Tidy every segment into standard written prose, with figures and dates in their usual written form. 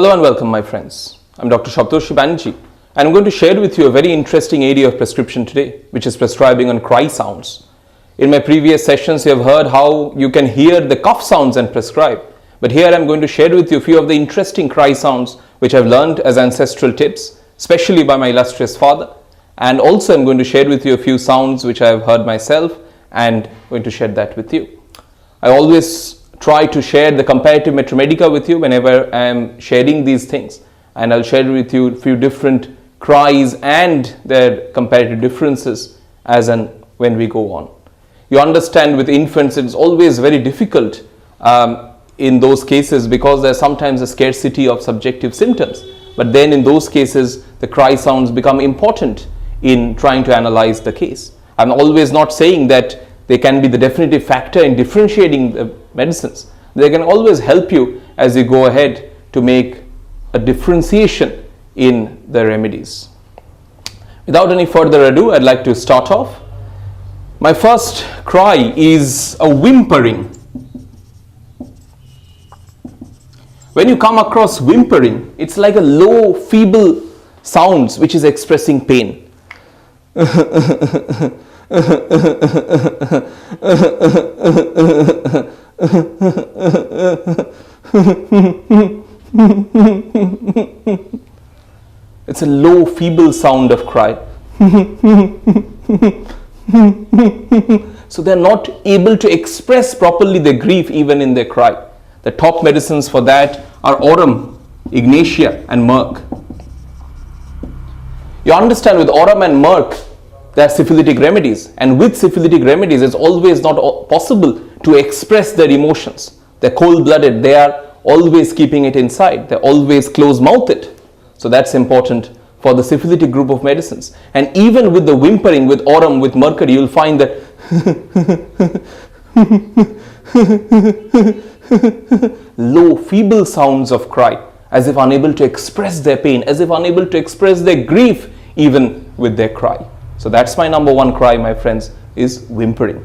Hello and welcome, my friends. I'm Dr. Saptarshi Banerjea, and I'm going to share with you a very interesting area of prescription today, which is prescribing on cry sounds. In my previous sessions, you have heard how you can hear the cough sounds and prescribe. But here I'm going to share with you a few of the interesting cry sounds which I've learned as ancestral tips, especially by my illustrious father. And also I'm going to share with you a few sounds which I have heard myself and I'm going to share that with you. I always try to share the Comparative Materia Medica with you whenever I am sharing these things, and I'll share with you a few different cries and their comparative differences as and when we go on. You understand, with infants it's always very difficult in those cases because there's sometimes a scarcity of subjective symptoms, but then in those cases the cry sounds become important in trying to analyze the case. I'm always not saying that they can be the definitive factor in differentiating the medicines. They can always help you as you go ahead to make a differentiation in the remedies. Without any further ado, I'd like to start off. My first cry is a whimpering. When you come across whimpering, it's like a low, feeble sounds which is expressing pain. It's a low, feeble sound of cry. So they're not able to express properly their grief even in their cry. The top medicines for that are aurum, Ignatia and myrrh. You understand, with aurum and myrrh there are syphilitic remedies, and with syphilitic remedies it's always not possible to express their emotions. They're cold-blooded, they are always keeping it inside, they're always close-mouthed. So that's important for the syphilitic group of medicines. And even with the whimpering, with aurum, with mercury, you'll find that low, feeble sounds of cry, as if unable to express their pain, as if unable to express their grief even with their cry. So that's my number one cry, my friends, is whimpering.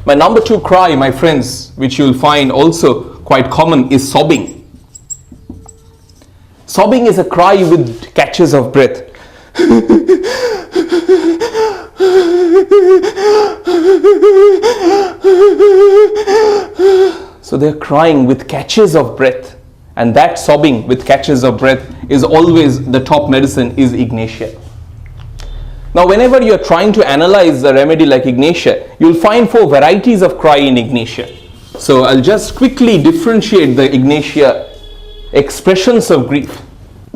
My number two cry, my friends, which you'll find also quite common, is sobbing. Sobbing is a cry with catches of breath. So they're crying with catches of breath, and that sobbing with catches of breath is always the top medicine, is Ignatia. Now whenever you're trying to analyze a remedy like Ignatia, you'll find 4 varieties of cry in Ignatia. So I'll just quickly differentiate the Ignatia expressions of grief.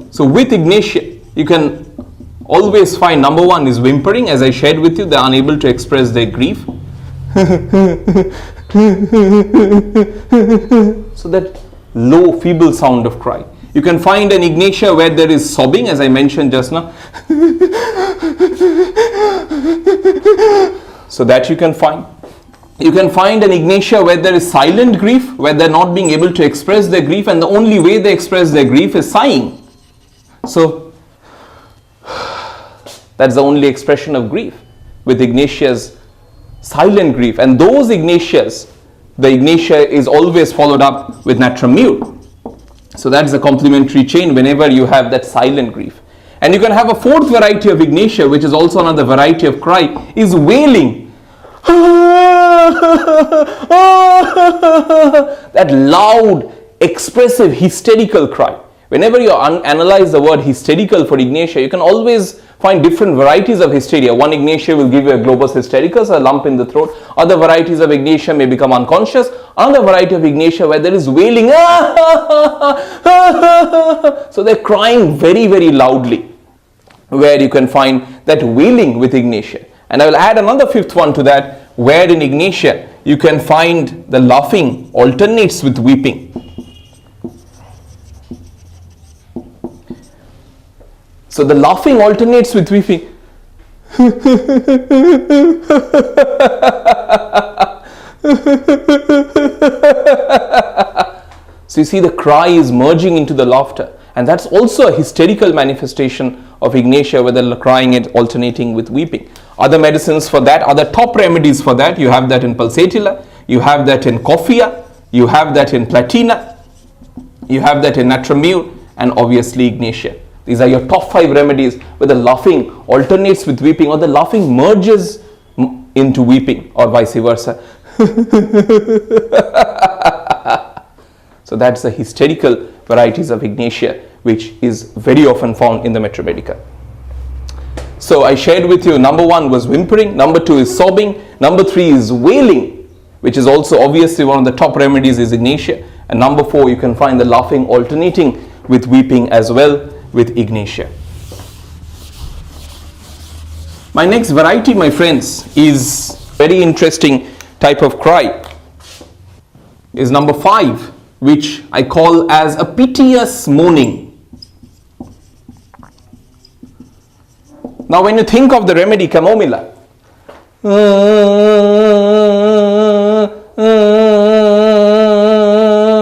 So with Ignatia, you can always find number one is whimpering. As I shared with you, they're unable to express their grief. So that low, feeble sound of cry. You can find an Ignatia where there is sobbing, as I mentioned just now. So that you can find. You can find an Ignatia where there is silent grief, where they're not being able to express their grief, and the only way they express their grief is sighing. So that's the only expression of grief with Ignatia's silent grief. And those Ignatias, the Ignatia is always followed up with natrum mute. So that's a complementary chain whenever you have that silent grief. And you can have a 4th variety of Ignatia, which is also another variety of cry, is wailing. That loud, expressive, hysterical cry. Whenever you analyze the word hysterical for Ignatia, you can always find different varieties of hysteria. One Ignatia will give you a globus hystericus, a lump in the throat. Other varieties of Ignatia may become unconscious. Another variety of Ignatia where there is wailing. So they're crying very, very loudly, where you can find that wailing with Ignatia. And I will add another 5th one to that, where in Ignatia you can find the laughing alternates with weeping. So the laughing alternates with weeping. So you see, the cry is merging into the laughter, and that's also a hysterical manifestation of Ignatia, where the crying is alternating with weeping. Other medicines for that, other top remedies for that, you have that in Pulsatilla, you have that in Coffea, you have that in Platina. You have that in Natramure and obviously Ignatia. These are your top 5 remedies where the laughing alternates with weeping, or the laughing merges into weeping, or vice versa. So that's the hysterical varieties of Ignatia, which is very often found in the Materia Medica. So I shared with you, number 1 was whimpering, number 2 is sobbing, number 3 is wailing, which is also obviously one of the top remedies is Ignatia, and number 4 you can find the laughing alternating with weeping as well with Ignatia. My next variety, my friends, is very interesting type of cry, is number 5, which I call as a PTS Morning. Now when you think of the remedy chamomilla,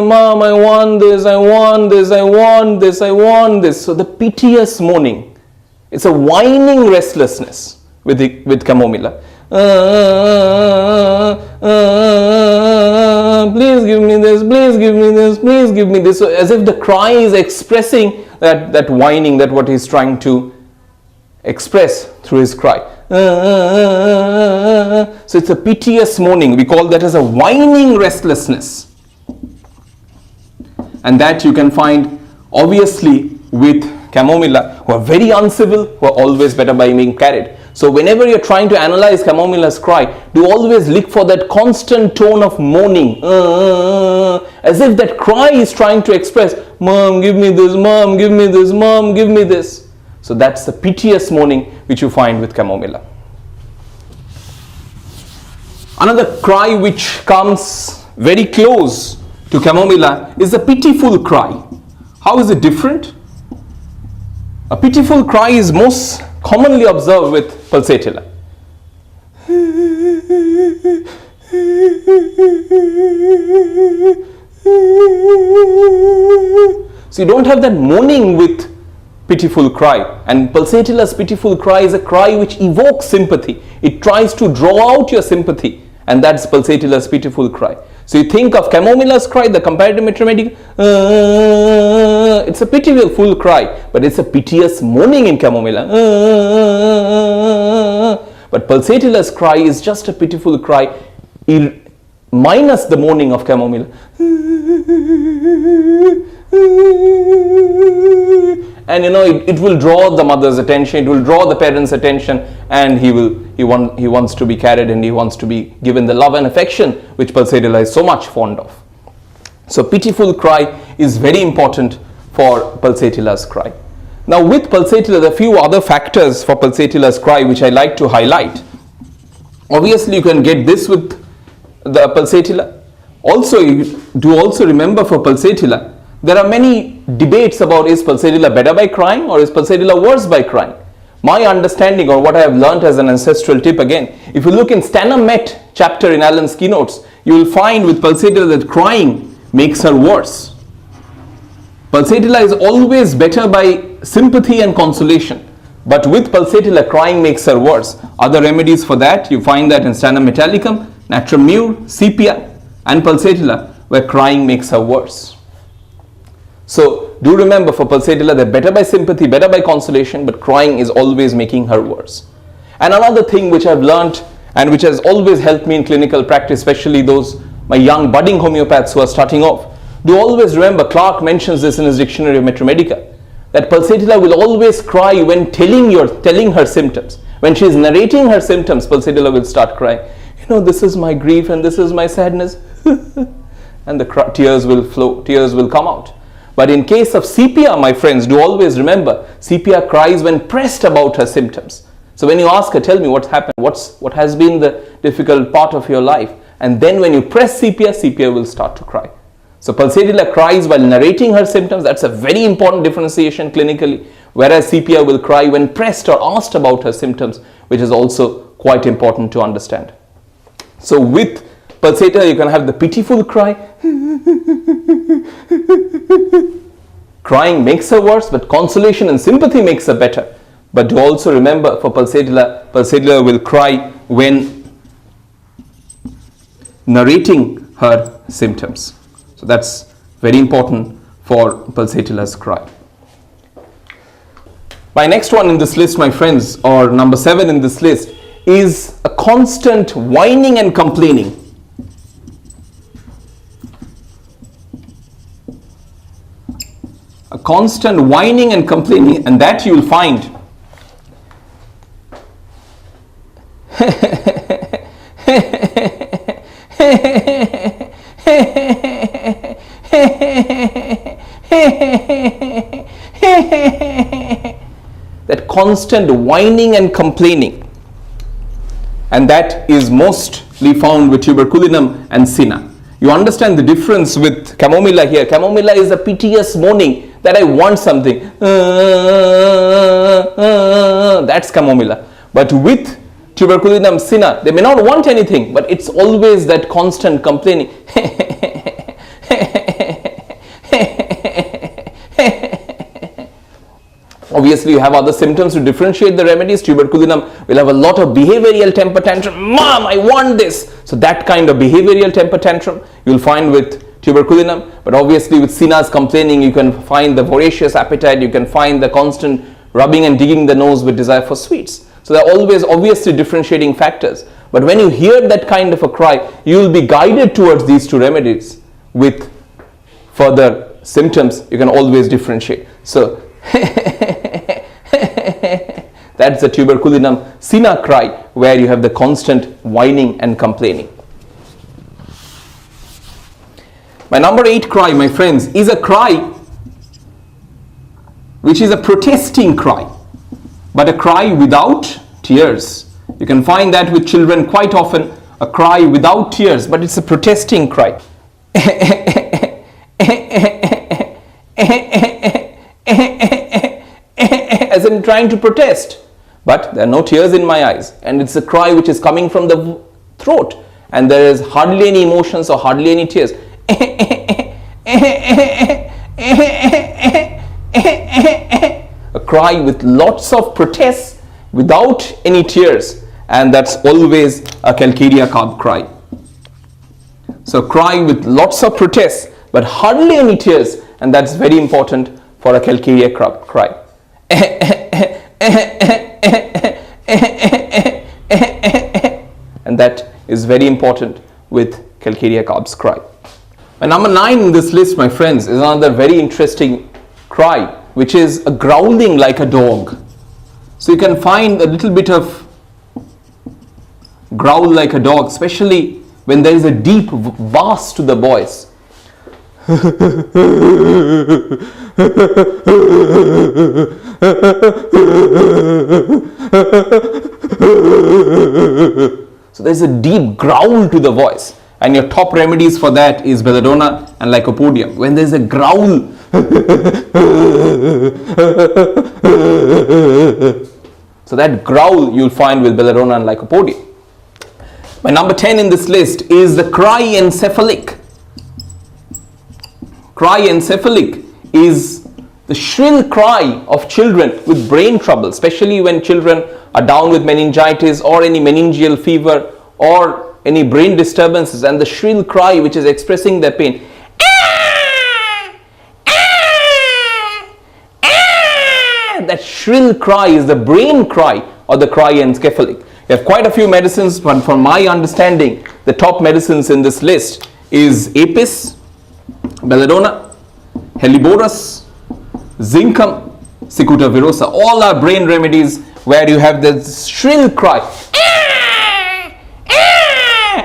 Mom, I want this, I want this, I want this, I want this. So the PTS Morning, it's a whining restlessness with chamomilla. Please give me this, please give me this, please give me this. So as if the cry is expressing that whining, that what he's trying to express through his cry. So it's a PTS Morning. We call that as a whining restlessness. And that you can find obviously with chamomilla, who are very uncivil, who are always better by being carried. So whenever you're trying to analyze chamomilla's cry, do always look for that constant tone of moaning, as if that cry is trying to express, Mom, give me this, Mom, give me this, Mom, give me this. So that's the PTS Morning which you find with chamomilla. Another cry which comes very close to chamomilla is a pitiful cry. How is it different? A pitiful cry is most commonly observed with Pulsatilla. So you don't have that moaning with pitiful cry, and Pulsatilla's pitiful cry is a cry which evokes sympathy. It tries to draw out your sympathy, and that's Pulsatilla's pitiful cry. So you think of chamomilla's cry, the Comparative Materia Medica, it's a pitiful cry, but it's a piteous moaning in chamomilla. But Pulsatilla's cry is just a pitiful cry, minus the moaning of chamomilla. And it will draw the mother's attention, it will draw the parents' attention, and he wants to be carried, and he wants to be given the love and affection which Pulsatilla is so much fond of. So pitiful cry is very important for Pulsatilla's cry. Now with Pulsatilla, there are a few other factors for Pulsatilla's cry which I like to highlight. Obviously you can get this with the Pulsatilla. Also, you do also remember for Pulsatilla, there are many debates about, is Pulsatilla better by crying or is Pulsatilla worse by crying? My understanding, or what I have learnt as an ancestral tip again, if you look in Stana Met chapter in Allen's keynotes, you will find with Pulsatilla that crying makes her worse. Pulsatilla is always better by sympathy and consolation, but with Pulsatilla crying makes her worse. Other remedies for that, you find that in Stana Metallicum, Natramure, Sepia and Pulsatilla, where crying makes her worse. So do remember, for Pulsatilla, they're better by sympathy, better by consolation, but crying is always making her worse. And another thing which I've learnt and which has always helped me in clinical practice, especially my young budding homeopaths who are starting off, do always remember, Clark mentions this in his Dictionary of Materia Medica, that Pulsatilla will always cry when telling her symptoms. When she is narrating her symptoms, Pulsatilla will start crying. This is my grief and this is my sadness. And the tears will flow, tears will come out. But in case of Sepia, my friends, do always remember, Sepia cries when pressed about her symptoms. So when you ask her, tell me what's happened, what has been the difficult part of your life, and then when you press Sepia, Sepia will start to cry. So Pulsatilla cries while narrating her symptoms. That's a very important differentiation clinically, whereas Sepia will cry when pressed or asked about her symptoms, which is also quite important to understand. So with Pulsatilla, you can have the pitiful cry. Crying makes her worse, but consolation and sympathy makes her better. But do also remember, for Pulsatilla, Pulsatilla will cry when narrating her symptoms. So that's very important for Pulsatilla's cry. My next one in this list, my friends, or number 7 in this list, is a constant whining and complaining. A constant whining and complaining, and that you will find that constant whining and complaining, and that is mostly found with Tuberculinum and Cinna. You understand the difference with Chamomilla here. Chamomilla is a PTS Morning, that I want something. That's Chamomilla. But with Tuberculinum Cinna, they may not want anything, but it's always that constant complaining. Obviously, you have other symptoms to differentiate the remedies. Tuberculinum will have a lot of behavioral temper tantrum. Mom, I want this. So that kind of behavioral temper tantrum you'll find with Tuberculinum. But obviously with Cinna's complaining, you can find the voracious appetite. You can find the constant rubbing and digging the nose with desire for sweets. So they're always obviously differentiating factors. But when you hear that kind of a cry, you will be guided towards these two remedies. With further symptoms, you can always differentiate. So that's the Tuberculinum Cinna cry, where you have the constant whining and complaining. My number 8 cry, my friends, is a cry which is a protesting cry, but a cry without tears. You can find that with children quite often, a cry without tears, but it's a protesting cry. As in trying to protest, but there are no tears in my eyes, and it's a cry which is coming from the throat, and there is hardly any emotions or hardly any tears. A cry with lots of protests without any tears, and that's always a Calcutta carb cry. So cry with lots of protests but hardly any tears, and that's very important for a Calcutta carb cry. And that is very important with Calcutta carbs cry. My number 9 in this list, my friends, is another very interesting cry, which is a growling like a dog. So you can find a little bit of growl like a dog, especially when there is a deep bass to the voice. So there's a deep growl to the voice, and your top remedies for that is belladonna and lycopodium. When there's a growl, so that growl you'll find with belladonna and lycopodium. My number 10 in this list is the cry encephalic. Cry encephalic is the shrill cry of children with brain trouble, especially when children are down with meningitis or any meningeal fever or any brain disturbances, and the shrill cry which is expressing their pain. That shrill cry is the brain cry or the cry encephalic. You have quite a few medicines, but from my understanding, the top medicines in this list is Apis, belladonna, Helleborus, Zincum, Cicuta virosa. All are brain remedies where you have this shrill cry,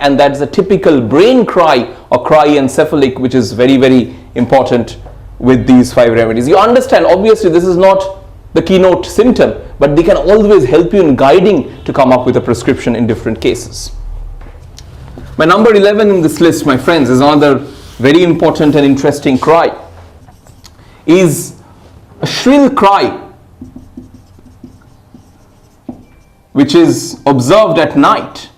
and that's a typical brain cry or cry encephalic, which is very, very important with these 5 remedies. You understand, obviously this is not the keynote symptom, but they can always help you in guiding to come up with a prescription in different cases. My number 11 in this list, my friends, is another very important and interesting cry. Is a shrill cry which is observed at night,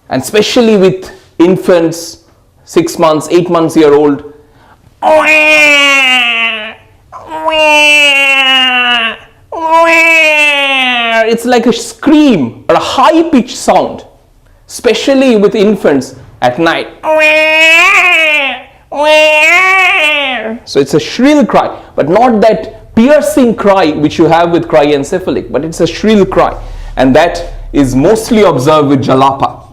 and especially with infants 6 months, 8 months year old. It's like a scream or a high pitched sound, especially with infants at night. So it's a shrill cry, but not that piercing cry which you have with cryencephalic, but it's a shrill cry, and that is mostly observed with jalapa.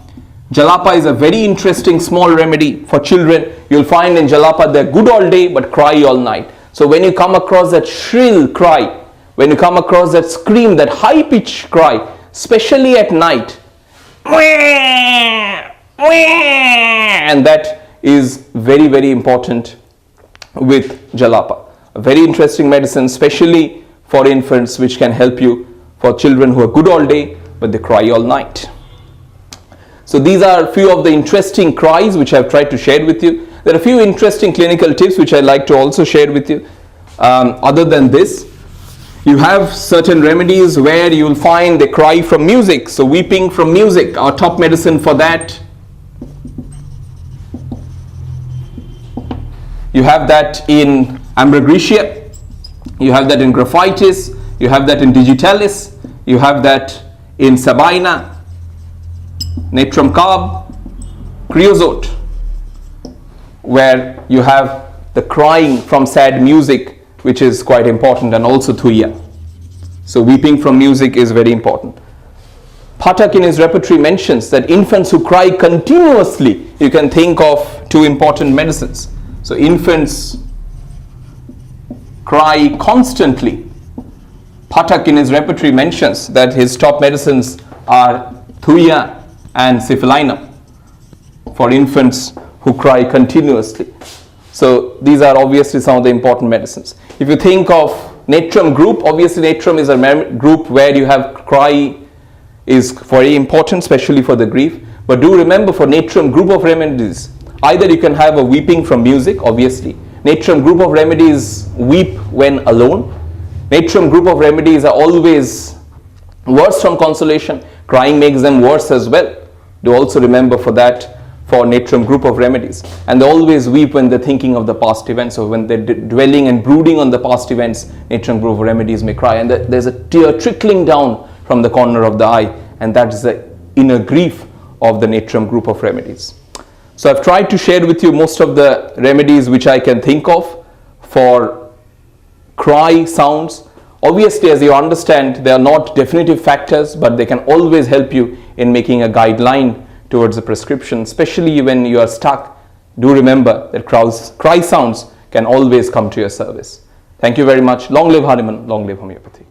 Jalapa is a very interesting small remedy for children. You'll find in jalapa they're good all day but cry all night. So when you come across that shrill cry, when you come across that scream, that high pitched cry, especially at night, and that is very, very important with jalapa. A very interesting medicine, especially for infants, which can help you for children who are good all day but they cry all night. So these are a few of the interesting cries which I've tried to share with you. There are a few interesting clinical tips which I'd like to also share with you. Other than this, you have certain remedies where you'll find they cry from music. So weeping from music, our top medicine for that. You have that in ambragracia, you have that in graphitis, you have that in digitalis, you have that in sabina, natrum carb, creosote, where you have the crying from sad music, which is quite important, and also thuya. So weeping from music is very important. Pathak in his repertory mentions that infants who cry continuously, you can think of two important medicines. So infants cry constantly. Pathak in his repertory mentions that his top medicines are thuya and syphilinum for infants who cry continuously. So these are obviously some of the important medicines. If you think of natrum group, obviously natrum is a group where you have cry is very important, especially for the grief. But do remember, for natrum group of remedies, either you can have a weeping from music, obviously. Natrum group of remedies weep when alone. Natrum group of remedies are always worse from consolation. Crying makes them worse as well. Do also remember for that, for natrum group of remedies. And they always weep when they're thinking of the past events, or when they're dwelling and brooding on the past events, natrum group of remedies may cry. And there's a tear trickling down from the corner of the eye, and that is the inner grief of the natrum group of remedies. So I've tried to share with you most of the remedies which I can think of for cry sounds. Obviously, as you understand, they are not definitive factors, but they can always help you in making a guideline towards a prescription, especially when you are stuck. Do remember that cry sounds can always come to your service. Thank you very much. Long live Hanuman, long live homeopathy.